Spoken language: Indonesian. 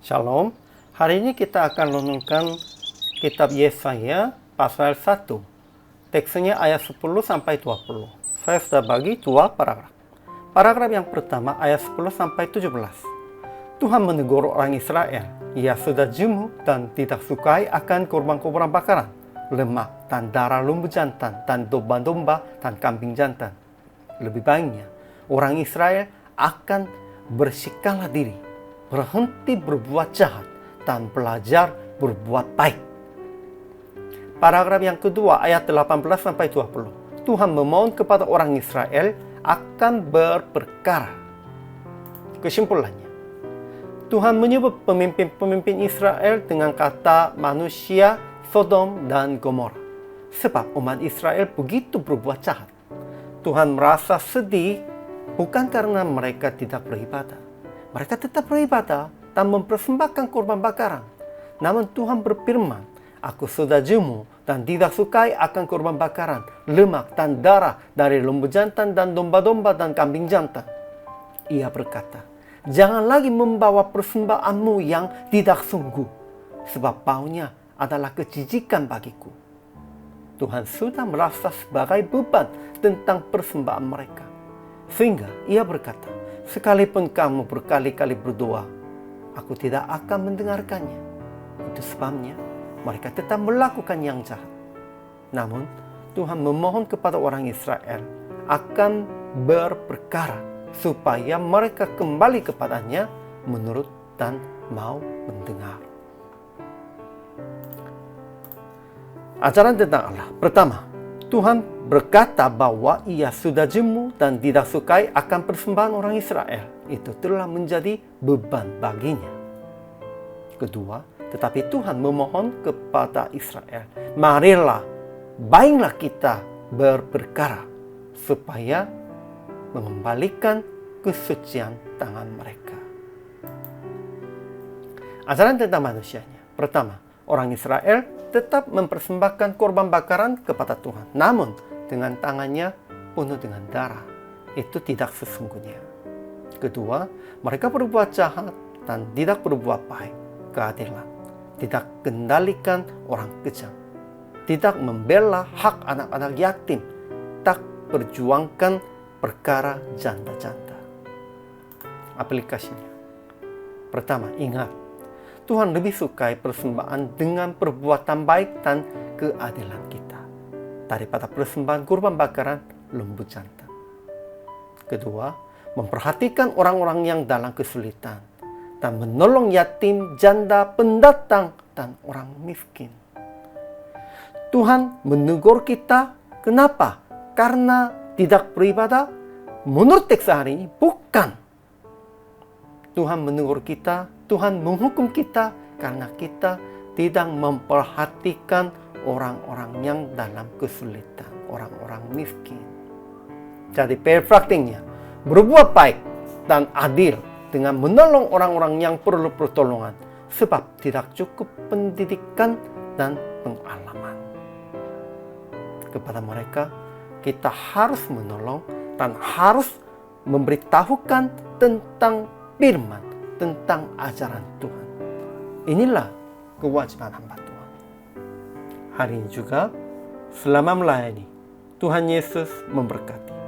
Shalom, hari ini kita akan renungkan kitab Yesaya pasal 1. Teksnya ayat 10-20. Saya sudah bagi dua paragraf. Paragraf yang pertama ayat 10-17. Tuhan menegur orang Israel. Ia sudah jemu dan tidak sukai akan korban-korban bakaran, lemak dan darah lembu jantan dan domba-domba dan kambing jantan. Lebih baiknya orang Israel akan bersihkanlah diri, berhenti berbuat jahat, dan belajar berbuat baik. Paragraf yang kedua ayat 18-20. Tuhan memohon kepada orang Israel akan berperkara. Kesimpulannya, Tuhan menyebut pemimpin-pemimpin Israel dengan kata manusia Sodom dan Gomora. Sebab umat Israel begitu berbuat jahat. Tuhan merasa sedih bukan karena mereka tidak beribadah. Mereka tetap beribadah dan mempersembahkan korban bakaran. Namun Tuhan berfirman, Aku sudah jemu dan tidak sukai akan korban bakaran, lemak dan darah dari lembu jantan dan domba-domba dan kambing jantan. Ia berkata, Jangan lagi membawa persembahanmu yang tidak sungguh, sebab baunya adalah kejijikan bagiku. Tuhan sudah merasa sebagai beban tentang persembahan mereka. Sehingga ia berkata, sekalipun kamu berkali-kali berdoa, aku tidak akan mendengarkannya. Itu sebabnya mereka tetap melakukan yang jahat. Namun Tuhan memohon kepada orang Israel akan berperkara supaya mereka kembali kepadanya menurut dan mau mendengar. Ajaran tentang Allah. Pertama, Tuhan berkata bahwa ia sudah jemu dan tidak sukai akan persembahan orang Israel. Itu telah menjadi beban baginya. Kedua, tetapi Tuhan memohon kepada Israel, marilah, baiklah kita berperkara supaya mengembalikan kesucian tangan mereka. Ajaran tentang manusianya. Pertama, orang Israel tetap mempersembahkan korban bakaran kepada Tuhan. Namun, dengan tangannya penuh dengan darah. Itu tidak sesungguhnya. Kedua, mereka berbuat jahat dan tidak berbuat baik, keadilan. Tidak kendalikan orang kejam. Tidak membela hak anak-anak yatim. Tak perjuangkan perkara janda-janda. Aplikasinya. Pertama, ingat, Tuhan lebih sukai persembahan dengan perbuatan baik dan keadilan kita daripada persembahan kurban bakaran lembu jantan. Kedua, memperhatikan orang-orang yang dalam kesulitan dan menolong yatim, janda, pendatang, dan orang miskin. Tuhan menegur kita. Kenapa? Karena tidak beribadah? Menurut teks hari ini, bukan. Tuhan menegur kita, Tuhan menghukum kita karena kita tidak memperhatikan orang-orang yang dalam kesulitan, orang-orang miskin. Jadi praktiknya, berbuat baik dan adil dengan menolong orang-orang yang perlu pertolongan, sebab tidak cukup pendidikan dan pengalaman. Kepada mereka, kita harus menolong dan harus memberitahukan tentang firman, tentang ajaran Tuhan. Inilah kewajiban hamba Tuhan. Hari ini juga, selama melayani, Tuhan Yesus memberkati.